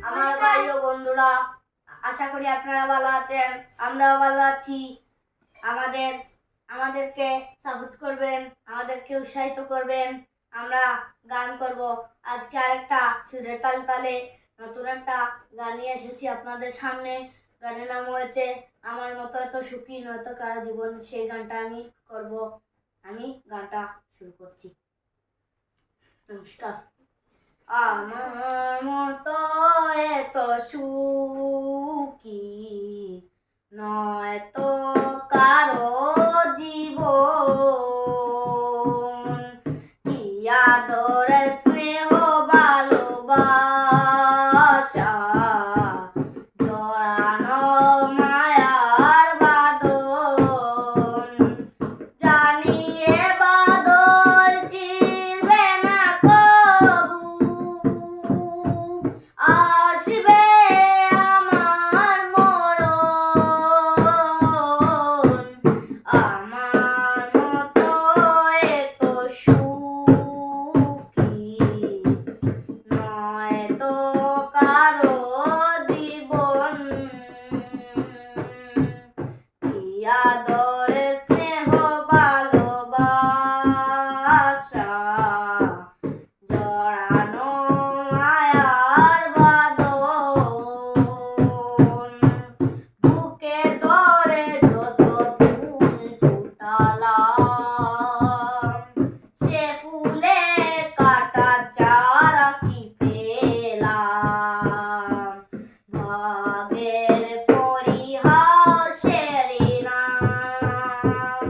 আমার ভাই ও বন্ধুরা, আশা করি আপনারা ভালো আছেন। আমরাও ভালো আছি। আমাদেরকে সাপোর্ট করবেন, আমাদেরকে উৎসাহিত করবেন। আমরা গান করব। আজকে আরেকটা সুরের তালে তালে নতুন একটা গান নিয়ে এসেছি আপনাদের সামনে। গানের নাম হয়েছে আমার মতো এত সুখী নয়তো কারো জীবন। সেই গানটা আমি করব। আমি গানটা শুরু করছি। নমস্কার। আমার মতো এত সুখী নয় তো কারো জীবন, কি আদর স্নেহ ভালোবাসা জড়ানো মায়ার বাঁধন। জানি এ বাদল চিরবে না কবু, আসবে আমার মরণ। আমার মতো এত সুখী নয় তো কারো জীবন, কি আদর স্নেহ ভালোবাসা জড়ানো মায়ার বাঁধন। বুকে ধরে যত ফুল ফুটালাম, সে ফুলের কাটা চারা কি পেলাম। ভাগের পরিহাসের নাম,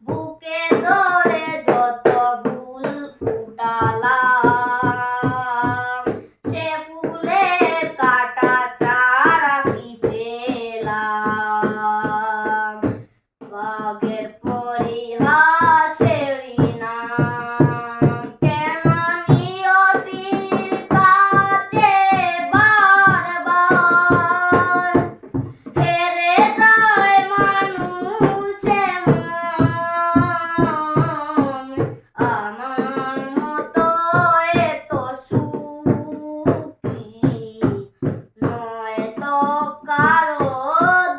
বুকে ধরে যত ফুল ফুটালাম, সে ফুলের কাটা চারা কি পেলাম। ভাগের পরিহাসের নাম, কেন নিয়তির কাছে বারবার হেরে যায় মানুষ এমন। আমার মতো এত সুখী নয় তো কারো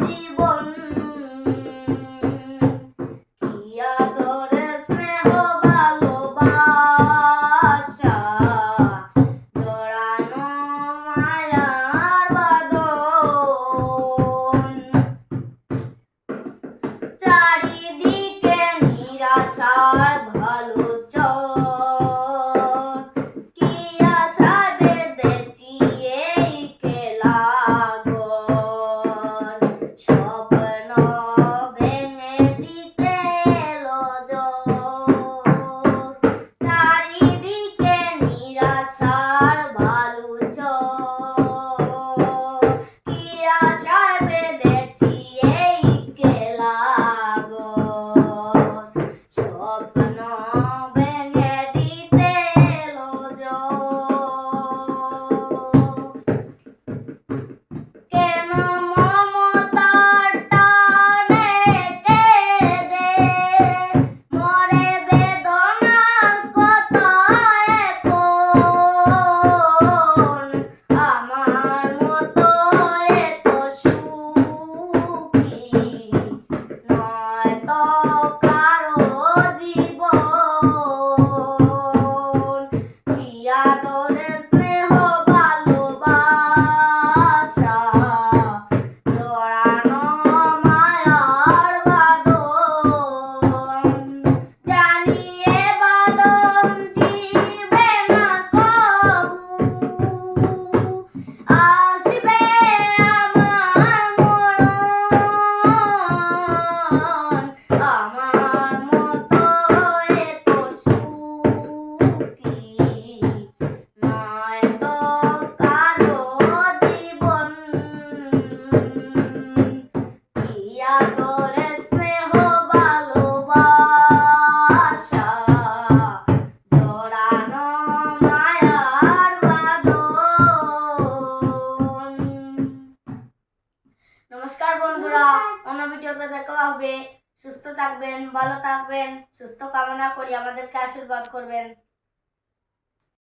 জীবন, কি আদর স্নেহ ভালোবাসা জড়ানো মায়ার বাঁধন। চারিদিকে নিরাশার ভালো চর, কি আশায় বেঁধেছি এই খেলাঘর। স্বপ্ন ভেঙে দিতে এলো ঝড়, চারিদিকে নিরাশার ভালো চর, কি আশায় বেঁধেছি এই খেলাঘর। স্বপ্ন ভেঙে দিতে এলো ঝড়। কেন মমতার টানে কেঁদে মরে বেদনার কথা এখন। আমার মতো এত সুখী নয় তো কারো জীবন, কি আদর স্নেহ ভালোবাসা জড়ানো মায়ার বাঁধন। জানি এ বাঁধন চিরবে না কবু, আসবে আমার মরণ। আমার মতো এত সুখী নয় তো কারো জীবন, কি আদর স্নেহ ভালোবাসা জড়ানো মায়ার বাঁধন। নমস্কার বন্ধুরা, অন্য ভিডিওতে দেখা হবে। সুস্থ থাকবেন, ভালো থাকবেন, সুস্থ কামনা করি। আমাদেরকে আশীর্বাদ করবেন।